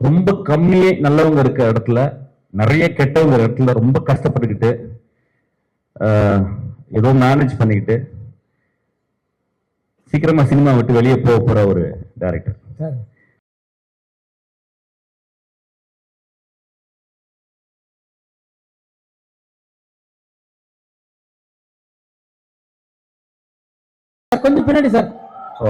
ரொம்ப கம்மியே நல்லவங்க இருக்க இடத்துல நிறைய கெட்டவங்க இடத்துல ரொம்ப கஷ்டப்பட்டுக்கிட்டு ஏதோ மேனேஜ் பண்ணிக்கிட்டு சீக்கிரமா சினிமா விட்டு வெளியே போக போற ஒரு டைரக்டர். கொஞ்சம் பின்னாடி சார். ஓ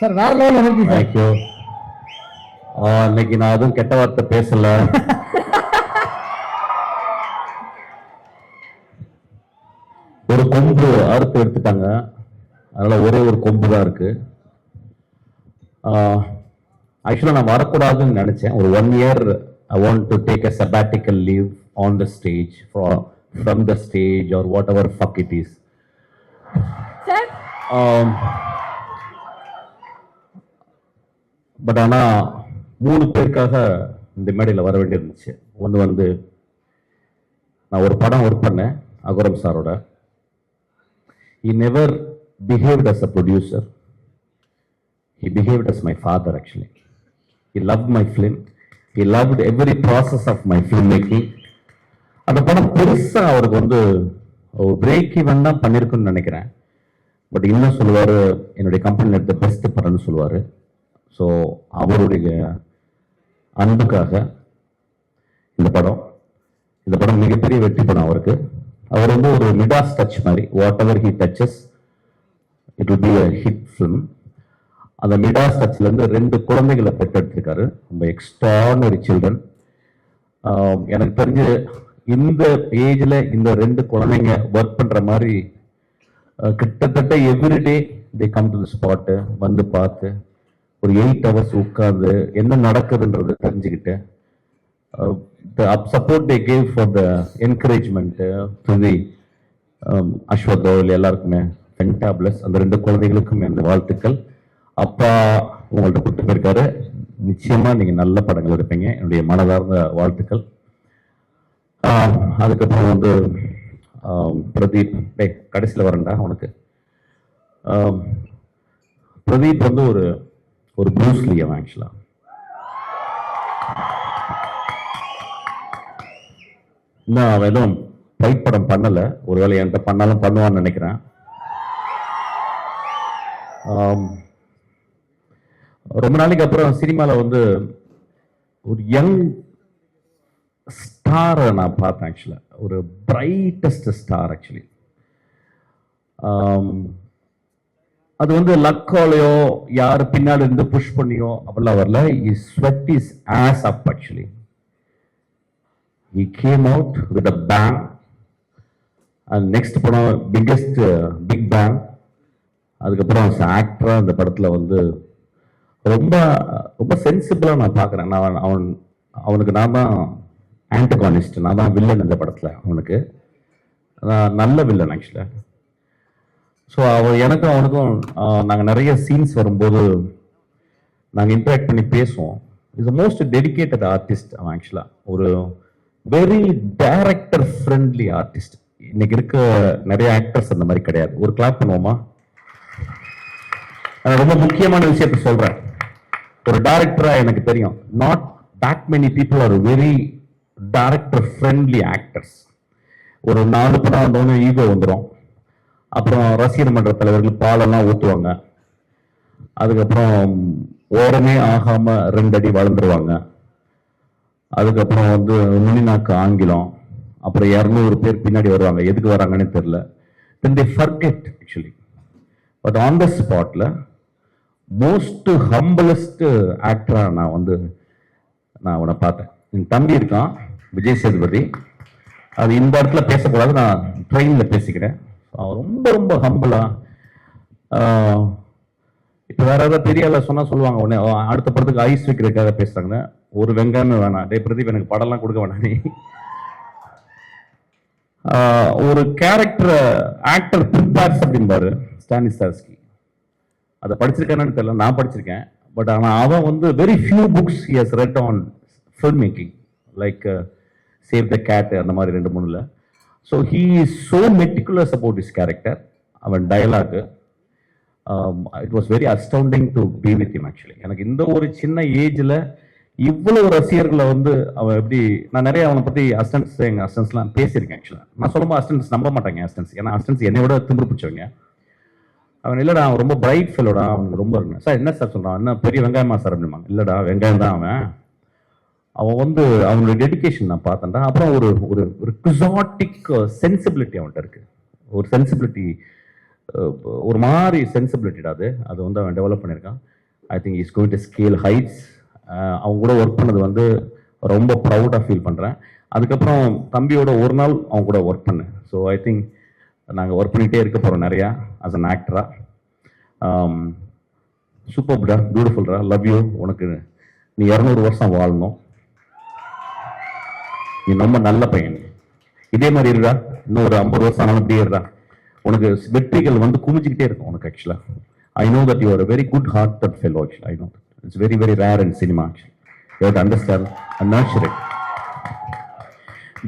சார் வேற லெவல்ல இருக்கு சார். தேங்க்யூ. இன்னைக்கு நான் அதுவும் கெட்ட வார்த்தை பேசல. ஒரு கொம்பு அறுத்து எடுத்துட்டாங்க, அதனால ஒரே ஒரு கொம்பு தான் இருக்கு. ஆக்சுவலா நான் வரக்கூடாதுன்னு நினைச்சேன். ஒரு 1 year I want to take a sabbatical leave on the stage from the stage or whatever fuck it is. Sir? But ஆனா 3 பேருக்காக இந்த மேடையில் வர வேண்டியிருந்துச்சு. ஒன்று வந்து நான் ஒரு படம் ஒர்க் பண்ணேன் அகரம் சாரோட. He never behaved as a producer. He behaved as my father actually. He loved my film. He loved every process of my filmmaking. அந்த படம் பெருசா அவருக்கு வந்து ஒரு பிரேக் ஈவன் தான் பண்ணியிருக்குன்னு நினைக்கிறேன். பட் இன்னும் சொல்லுவாரு, என்னுடைய கம்பெனியில் எடுத்த பெஸ்ட் படம்னு சொல்லுவாரு. ஸோ அவருடைய அன்புக்காக இந்த படம் மிகப்பெரிய வெற்றி படம் அவருக்கு. அவர் வந்து ஒரு மிடாஸ் டச் மாதிரி, whatever he touches it will be a hit film. அந்த மிடாஸ் டச்ல இருந்து 2 குழந்தைகளை பெற்றெடுத்திருக்காரு. ரொம்ப எக்ஸ்ட்ரானரி சில்ட்ரன். எனக்கு தெரிஞ்சு இந்த ஏஜ்ல இந்த 2 குழந்தைங்க ஒர்க் பண்ற மாதிரி கிட்டத்தட்ட everyday they come to the spot, வந்து பார்த்து ஒரு 8 hours உட்கார்ந்து என்ன நடக்குதுன்றது தெரிஞ்சுக்கிட்டு the support they gave for the encouragement to the Ashwath Doval எல்லாருக்குமே ஃபென்டாபிளஸ். அந்த 2 குழந்தைகளுக்கும் அந்த வாழ்த்துக்கள். அப்பா உங்கள்ட்ட கூட்டு போயிருக்காரு, நிச்சயமா நீங்க நல்ல படங்கள் எடுப்பீங்க, என்னுடைய மனதார்ந்த வாழ்த்துக்கள். அதுக்கப்புறம் வந்து பிரதீப், கடைசியில் வரேன்டா உனக்கு. பிரதீப் வந்து ஒரு ப்ரூஸ்லி அவன் ஆக்சுவலா. இன்னும் அவன் எதுவும் ஃபைட் படம் பண்ணல, ஒருவேளை என்கிட்ட பண்ணாலும் பண்ணுவான்னு நினைக்கிறேன். ரொம்ப நாளைக்கு அப்புறம் சினிமாவில் வந்து ஒரு யங் ஸ்டாரை நான் பார்த்தேன் ஆக்சுவலா, ஒரு பிரைட்டஸ்ட் ஸ்டார் ஆக்சுவலி. அது வந்து லக்காலையோ யார் பின்னாடி இருந்து புஷ் பண்ணியோ அப்படிலாம் வரல. Is sweat is as up actually. He came out with a bang. And next படம் பிக்கெஸ்ட் பிக் பேங். அதுக்கப்புறம் ஆக்டரா அந்த படத்துல வந்து ரொம்ப ரொம்ப சென்சிபிளா நான் பார்க்குறேன். அவனுக்கு நான் தான் ஆன்டகானிஸ்ட், நான் தான் வில்லன் இந்த படத்துல. அவனுக்கு நல்ல வில்லன் ஆக்சுவலா. ஸோ எனக்கும் அவனுக்கும் நாங்கள் நிறைய சீன்ஸ் வரும்போது நாங்கள் இன்டராக்ட் பண்ணி பேசுவோம். இஸ் மோஸ்ட் டெடிகேட்டட் ஆர்டிஸ்ட் அவன் ஆக்சுவலா. ஒரு வெரி டைரக்டர் ஃப்ரெண்ட்லி ஆர்டிஸ்ட். இன்னைக்கு இருக்க நிறைய ஆக்டர்ஸ் அந்த மாதிரி கிடையாது. ஒரு கிளாப் பண்ணுவோமா? ரொம்ப முக்கியமான விஷயத்த சொல்றேன். ஒரு டைரக்டரா எனக்கு தெரியும், not that many people are very director friendly actors. ஒரு 4 படம் வந்தோன்னு ஈகோ வந்துடும். அப்புறம் ரசிகர் மன்ற தலைவர்கள் பாலெல்லாம் ஊற்றுவாங்க. அதுக்கப்புறம் ஓரமே ஆகாம 2 அடி வளர்ந்துருவாங்க. அதுக்கப்புறம் வந்து நுனிநாக்கு ஆங்கிலம். அப்புறம் 200 பேர் பின்னாடி வருவாங்க, எதுக்கு வராங்கன்னு தெரியல. then they forget actually. but on the spotல most humblest actor நான் அவனை பார்த்தேன். என் தம்பி இருக்கான் விஜய் சேதுபதி, அது இந்த இடத்துல பேசக்கூடாது, நான் ட்ரெயின்ல பேசிக்கிறேன். ரொம்ப ரொம்ப ஹம்பிளா. இப்ப வேற ஏதாவது பெரிய சொன்னா சொல்லுவாங்க உடனே அடுத்த படத்துக்கு ஐஸ் வைக்கிறதுக்காக பேசுறாங்க. ஒரு வெங்காயமே வேணாம், டே பிரதீப் எனக்கு படம்லாம் கொடுக்க வேணாம் நீ. ஒரு கேரக்டர் ஆக்டர் ப்ரிப்பேர்ஸ் அப்படின்பாரு ஸ்டானிஸ்லாவ்ஸ்கி. அதை படிச்சிருக்கானு தெரியல, நான் படிச்சிருக்கேன். பட் ஆனால் அவன் வந்து very few books he has read on film making, like save the cat அந்த மாதிரி 2-3. So he is so meticulous about his character. அவன் dialogue it was very astounding to be with him actually. எனக்கு இந்த ஒரு சின்ன ஏஜ்ல இவ்வளவு ரசிகர்களை வந்து அவன் எப்படி, நான் நிறைய அவனை பத்தி அசிஸ்டன்ஸ், எங்க அசிஸ்டன்ஸ்லாம் பேசியிருக்கேன் ஆக்சுவலா. நான் சொல்லும்போது அசிஸ்டன்ஸ் நம்ப மாட்டாங்க அசிஸ்டன்ஸ், ஏன்னா அசிஸ்டன்ஸ் என்னை விட திமிரு பிடிச்சவங்க. அவன் இல்லடா அவன் ரொம்ப பிரைட் ஃபெல்லோடா, அவனுக்கு ரொம்ப சார் என்ன சார் சொல்றான், என்ன பெரிய வெங்காயமா சார் அப்படிமா. இல்லடா வெங்காயம் தான் அவன் வந்து அவனுடைய டெடிகேஷன் நான் பார்த்தேன்டா. அப்புறம் ஒரு ஒரு ஒரு குசாட்டிக் சென்சிபிலிட்டி அவன்கிட்ட இருக்கு, ஒரு சென்சிபிலிட்டி, ஒரு மாதிரி சென்சிபிலிட்டிடா அது வந்து அவன் டெவலப் பண்ணியிருக்கான். I think is going to scale heights. அவங்க கூட ஒர்க் பண்ணது வந்து ரொம்ப ப்ரௌடாக ஃபீல் பண்ணுறேன். அதுக்கப்புறம் தம்பியோட ஒரு நாள் அவங்க கூட ஒர்க் பண்ணேன். ஸோ ஐ திங்க் நாங்கள் ஒர்க் பண்ணிகிட்டே இருக்க போகிறோம் நிறையா ஆஸ் அன் ஆக்டரா. சூப்பர்டா, பியூட்டிஃபுல்டா, லவ் யூ. உனக்கு நீ 200 வருஷம் வாழணும், நீ ரொம்ப நல்ல பையன், இதே மாதிரி இருடா, இன்னும் ஒரு 50 வருஷம் ஆனாலும் இப்படியே இருடா. உனக்கு வெற்றிகள் வந்து குமிஞ்சிக்கிட்டே இருக்கும் உனக்கு ஆக்சுவலா. I know that you are very good hearted fellow actually. I know it's very very rare in cinema actually. You have to understand and nurture it.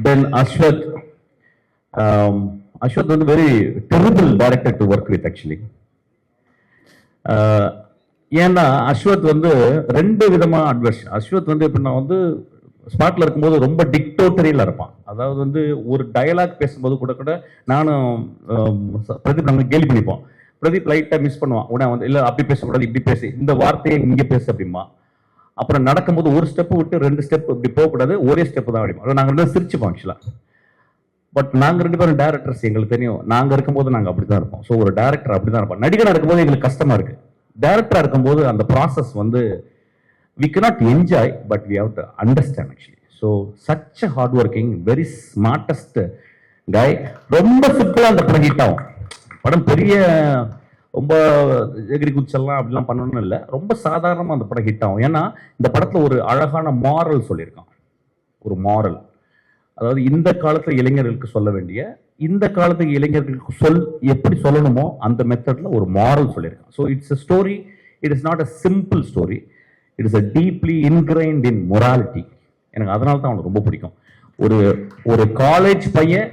Then Ashwath வந்து very terrible director to work with actually. ஏன்னா அஸ்வத் வந்து 2 விதமா advice. Ashwath வந்து எப்படின்னா வந்து ஸ்பாட்ல இருக்கும்போது ரொம்ப டிக்டோட்டரியில இருப்பான். அதாவது வந்து ஒரு டயலாக் பேசும்போது கூட நானும் பிரதீப் நாங்கள் கேலி பண்ணிப்போம். பிரதீப் லைட்டா மிஸ் பண்ணுவான், உடனே வந்து இல்ல அப்படி பேசக்கூடாது, இப்படி பேசு, இந்த வார்த்தையை இங்க பேசு அப்படிமா. அப்புறம் நடக்கும்போது ஒரு ஸ்டெப் விட்டு 2 ஸ்டெப் இப்படி போகக்கூடாது, ஒரே ஸ்டெப் தான் அப்படிமா. நாங்க 2 சிரிச்சுப்போம் ஆக்சுவலா. பட் நாங்க 2 பேரும் டேரக்டர்ஸ், எங்களுக்கு தெரியும் நாங்க இருக்கும்போது நாங்க அப்படிதான் இருப்போம். ஸோ ஒரு டேரக்டர் அப்படிதான் இருப்போம். நடிகனா இருக்கும்போது எங்களுக்கு கஷ்டமா இருக்கு. டேரக்டரா இருக்கும்போது அந்த ப்ராசஸ் வந்து we cannot enjoy, but we have to understand actually. So such a hard working, very smartest guy. ரொம்ப சிம்பிளா அந்த படம் ஹிட் ஆகும். படம் பெரிய ரொம்ப எகிரி குச்செல்லாம் அப்படிலாம் பண்ணணும்னு இல்லை, ரொம்ப சாதாரணமா அந்த படம் ஹிட் ஆகும். ஏன்னா இந்த படத்துல ஒரு அழகான மாரல் சொல்லியிருக்கான். ஒரு மாரல், அதாவது இந்த காலத்துல இளைஞர்களுக்கு சொல்ல வேண்டிய, இந்த காலத்துக்கு இளைஞர்களுக்கு எப்படி சொல்லணுமோ அந்த மெத்தட்ல ஒரு மாரல் சொல்லியிருக்கான். So it's a story, it is not a simple story, it is a deeply ingrained in morality. எனக்கு அதனால தான் அவனுக்கு ரொம்ப பிடிக்கும். ஒரு ஒரு காலேஜ் பையன்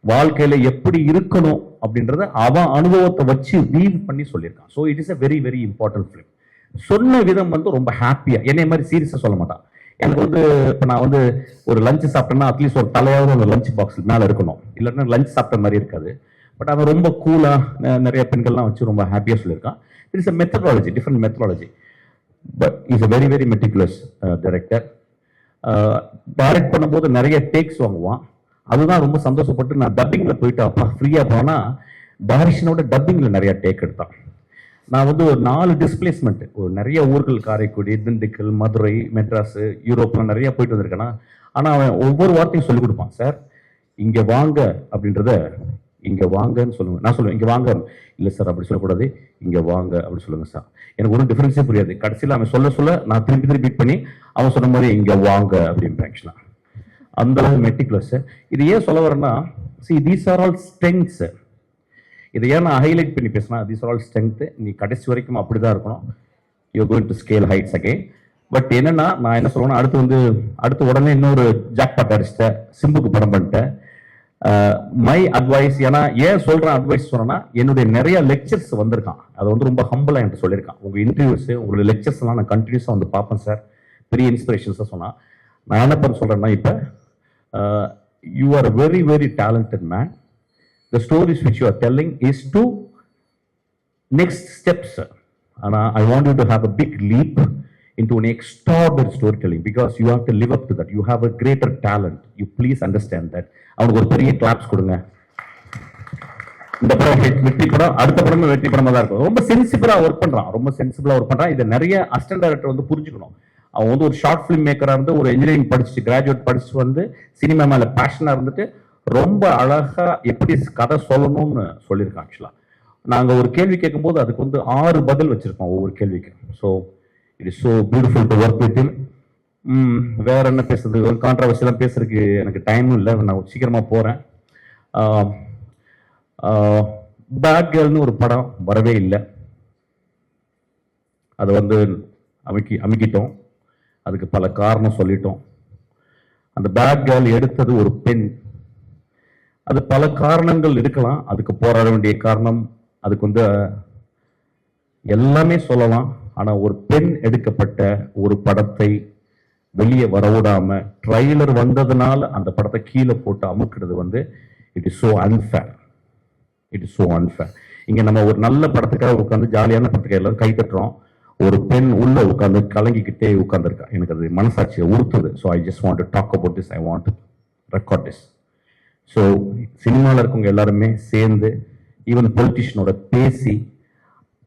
வாழ்க்கையில எப்படி இருக்கணும் அப்படின்றத அவன் அனுபவத்தை வச்சு வீவ் பண்ணி சொல்லியிருக்கான். So it is a very very important film. சொன்ன விதம் வந்து ரொம்ப ஹாப்பியா, என்னை மாதிரி சீரியஸா சொல்ல மாட்டான். எனக்கு வந்து இப்போ நான் வந்து ஒரு லஞ்ச் சாப்பிட்டேன்னா அட்லீஸ்ட் ஒரு தலையாவது அந்த லஞ்ச் பாக்ஸ் மேலே இருக்கணும், இல்லைன்னா லஞ்ச் சாப்பிட்ட மாதிரி இருக்காது. பட் அவன் ரொம்ப கூலா நிறைய பெண்கள்லாம் வச்சு ரொம்ப ஹாப்பியா சொல்லியிருக்கான். It is a methodology, different methodology. But he's a very very meticulous director. Direct பண்ணும்போது நிறைய டேக்ஸ் வாங்குவான். அதுதான் ரொம்ப சந்தோஷப்பட்டு நான் டப்பிங்ல போயிட்டு அப்பா ஃப்ரீயா போனா டைரக்ஷனோட டப்பிங்ல நிறைய டேக் எடுத்தான். நான் வந்து ஒரு 4 டிஸ்பிளேஸ்மெண்ட், ஒரு நிறைய ஊர்கள், காரைக்குடி, திண்டுக்கல், மதுரை, மெட்ராஸ், யூரோப்லாம் நிறைய போயிட்டு வந்திருக்கேன்னா. ஆனா அவன் ஒவ்வொரு வார்த்தையும் சொல்லிக் கொடுப்பான். சார் இங்க வாங்க அப்படின்றத இங்க வாங்கன்னு சொல்லுங்க. நான் சொல்லுவேன் இங்க வாங்க, இல்ல சார் அப்படி சொல்லக்கூடாது, இங்க வாங்க அப்படி சொல்லுங்க சார். எனக்கு ஒன்றும் டிஃபரன்ஸே புரியாது. கடைசியில் அவன் சொல்ல நான் திருப்பி பீட் பண்ணி அவன் சொன்ன மாதிரி இங்க வாங்க அப்படின்னு ஆக்சுவலா அந்த அளவு மெட்டிகுலஸ். இது ஏன் சொல்ல வரேன்னா, see these are all strengths. இதை ஏன் நான் ஹைலைட் பண்ணி பேசினா, these are all strength. நீ கடைசி வரைக்கும் அப்படிதான் இருக்கணும். you're going to scale heights again. But என்னன்னா நான் என்ன சொல்லுவேன்னா, அடுத்து உடனே இன்னொரு ஜாக்பாட் அடிச்சிட்டேன், சிம்புக்கு படம் பண்ணிட்டேன். மை அட்வைஸ், ஏன்னா ஏன் சொல்றேன் அட்வைஸ் சொன்னா, என்னுடைய நிறைய லெக்சர்ஸ் வந்திருக்கான். அதை வந்து ரொம்ப ஹம்பிளா என்கிட்ட சொல்லியிருக்கான். உங்க இன்டர்வியூஸ், உங்களுடைய லெக்சர்ஸ் எல்லாம் நான் கண்டினியூஸா வந்து பார்ப்பேன் சார், பெரிய இன்ஸ்பிரேஷன்ஸ் சொன்னா. நான் என்ன பண்ண சொல்றேன்னா, இப்ப you are very very talented man. The stories which you are telling is to next steps. And I want you to have a big leap into an extraordinary storytelling, because you have to live up to that. You have a greater talent. You please understand that. அவனுக்கு ஒரு பெரிய claps கொடுங்க. இந்த படம் வெற்றி படம், அடுத்த படமே வெற்றி படமா தான் இருக்கும். ரொம்ப சென்சிபிளா ஒர்க் பண்றான். இதை நிறைய அசிஸ்டன்ட் டைரக்டர் வந்து புரிஞ்சுக்கணும். அவன் வந்து ஒரு ஷார்ட் பிலிம் மேக்கரா இருந்து, ஒரு இன்ஜினியரிங் படிச்சுட்டு, கிராஜுவேட் படிச்சுட்டு வந்து சினிமா மேல பேஷனா இருந்துட்டு ரொம்ப அழகா எப்படி கதை சொல்லணும்னு சொல்லியிருக்கான். ஆக்சுவலா நாங்க ஒரு கேள்வி கேட்கும் போது அதுக்கு வந்து 6 பதில் வச்சிருக்கோம் ஒவ்வொரு கேள்விக்கு. So it is so beautiful to work with him. வேற என்ன பேசுறது, ஒரு கான்ட்ரவர்சியெல்லாம் பேசுறதுக்கு எனக்கு டைமும் இல்லை, நான் சீக்கிரமா போறேன். பேட் கேர்ள்னு ஒரு படம் வரவே இல்லை. அதை வந்து அமைக்கிட்டோம். அதுக்கு பல காரணம் சொல்லிட்டோம். அந்த பேட் கேர்ள் எடுத்தது ஒரு பெண். அது பல காரணங்கள் இருக்கலாம். அதுக்கு போராட வேண்டிய காரணம், அதுக்கு வந்து எல்லாமே சொல்லலாம். ஆனா ஒரு பெண் எடுக்கப்பட்ட ஒரு படத்தை வெளியே வரவிடாம ட்ரைலர் வந்ததுனால அந்த படத்தை கீழே போட்டு அமுக்கிறது வந்து it is so unfair. It is so unfair. இங்க நம்ம ஒரு நல்ல படத்துக்காக உட்காந்து ஜாலியான படத்துக்காக எல்லாரும் கை தட்டுறோம். ஒரு பெண் உள்ள உட்காந்து கலங்கிக்கிட்டே உட்கார்ந்துருக்கா. எனக்கு அது மனசாட்சியை உறுத்துது. So I just want to talk about this. I want to record this. So சினிமாவில் இருக்கவங்க எல்லாருமே சேர்ந்து ஈவன் பொலிட்டிஷியனோட பேசி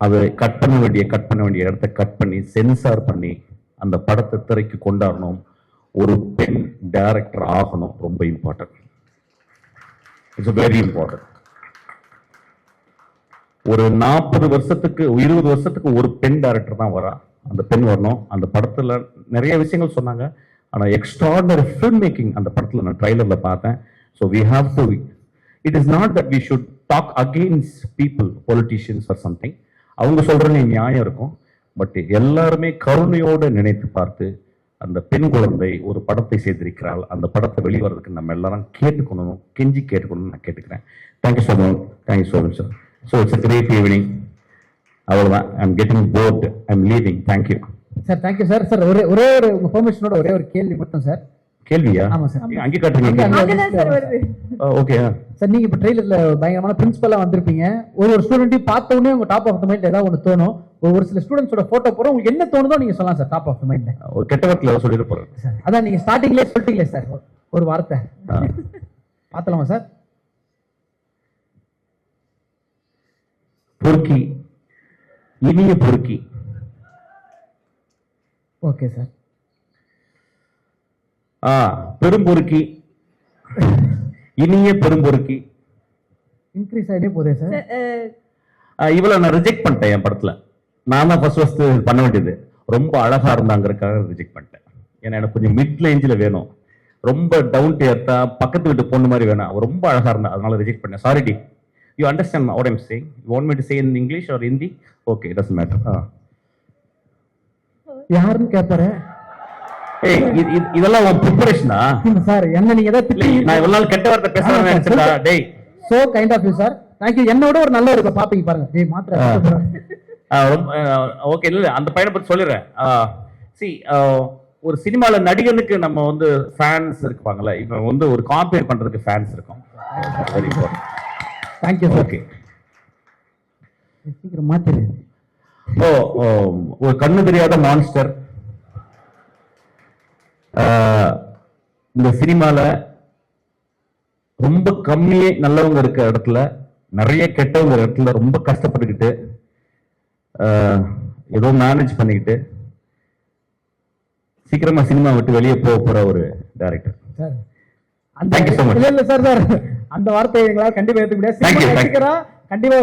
அதை கட் பண்ண வேண்டிய இடத்த கட் பண்ணி சென்சார் பண்ணி அந்த படத்தை திரைக்கு கொண்டாடணும். ஒரு பெண் டைரக்டர் ஆகணும். ரொம்ப இம்பார்ட்டன்ட். It's very important. ஒரு 40 வருஷத்துக்கு 20 வருஷத்துக்கு ஒரு பெண் டைரக்டர் தான் வரா. அந்த பெண் வரணும். அந்த படத்துல நிறைய விஷயங்கள் சொன்னாங்க. ஆனா எக்ஸ்ட்ராடனரி ஃபில்ம் மேக்கிங் அந்த படத்துல நான் ட்ரைலர்ல பார்த்தேன். So we have to it is not that we should talk against people politicians or something. அவங்க சொல்றேன்னு நியாயம் இருக்கும். பட் எல்லாருமே கருணையோடு நினைத்து பார்த்து அந்த பெண் குழந்தை ஒரு படத்தை செய்திருக்கிறாள். அந்த படத்தை வெளிவரதுக்கு நம்ம எல்லாரும் கேட்டுக்கணும், கெஞ்சி கேட்டுக்கணும்னு நான் கேட்டுக்கிறேன். Thank you so much. Thank you so much sir. So it's a great evening. அவ்வளோதான். I'm getting bored. I'm leaving. Thank you sir. Thank you sir. Sir ஒரே ஒரு உங்க பெர்மிஷனோட ஒரே ஒரு கேள்வி மட்டும் சார். கேள்வியா? ஆமா சார். அங்கே காட்டுறீங்க. அங்கதான் சார் வருது. ஓகே சார், நீங்க இப்ப ட்ரெயிலர்ல பயங்கரமான பிரின்சிபலா வந்திருப்பீங்க. ஒரு ஸ்டூடெண்ட்டையும் பார்த்த உடனே உங்க டாப் ஆஃப் த மைண்ட்ல ஏதாவது ஒன்று தோணும். ஒரு சில ஸ்டூடெண்ட்ஸோட போட்டோ போறோம். உங்களுக்கு என்ன தோணுதோ நீங்க சொல்லலாம் சார். டாப் ஆஃப் த மைண்ட்ல ஒரு கெட்ட வார்த்தையில சொல்லிட்டு போறேன் சார். அதான் நீங்க ஸ்டார்டிங்லேயே சொல்லிட்டீங்களே சார் ஒரு வார்த்தை. பார்த்தலாமா சார்? பொறுக்கி, இனிய பொறுக்கி. Okay sir. பெரும்பொறுக்கி, இனிய பெரும்பொறுக்கி. இன்க்ரீஸ் ஆகிட்டே போதே சார். இவ்வளவு நான் ரிஜெக்ட் பண்ணிட்டேன் என் படத்துல. நான் தான் ஃபர்ஸ்ட் பண்ண வேண்டியது. ரொம்ப அழகா இருந்தாங்கிறதுக்காக ரிஜெக்ட் பண்ணிட்டேன். ஏன்னா எனக்கு கொஞ்சம் மிட் ரேஞ்சில் வேணும். ரொம்ப டவுன் டு எர்த்தா பக்கத்து வீட்டு பொண்ணு மாதிரி வேணும். அவ ரொம்ப அழகா இருந்தா, அதனால ரிஜெக்ட் பண்ணேன். சாரி டி. You understand what I'm saying? You want me to say in English or Hindi? Okay, it doesn't matter. யாருன்னு கேட்பாரு. ஏய், இதெல்லாம் உன் ப்ரிப்பரேஷனா? சார், என்ன நீங்க ஏதாவது நான் இவ்வளவு நாள் கெட்ட வார்த்தை பேசுறேன்னு நினைச்சா? டேய், so kind of you sir. Thank you. என்னோட ஒரு நல்ல இருக்க பாப்பீங்க பாருங்க. டேய் மாத்திர. ஓகே, இல்ல அந்த பையனை பத்தி சொல்லிடுறேன். சி, ஒரு சினிமால நடிகனுக்கு நம்ம வந்து ஃபேன்ஸ் இருப்பாங்கல்ல, இப்ப வந்து ஒரு காம்பேர் பண்றதுக்கு ஃபேன்ஸ் இருக்கும். Very good. Thank you sir. Okay, சீக்கிரம் மாத்திரு. ஒரு கண்ணு தெரியாத மான்ஸ்டர் இந்த சினிமால ரொம்ப கம்மியே நல்லவங்க இருக்க இடத்துல நிறைய கெட்டவங்க இடத்துல ரொம்ப கஷ்டப்பட்டுக்கிட்டு ஏதோ மேனேஜ் பண்ணிக்கிட்டு சீக்கிரமா சினிமா விட்டு வெளியே போற ஒரு director sir. Thank you so much. இல்ல சார், அந்த வார்த்தையை எங்களால் கண்டிப்பா ஏத்துக்க முடியாது. Thank you. கண்டிப்பா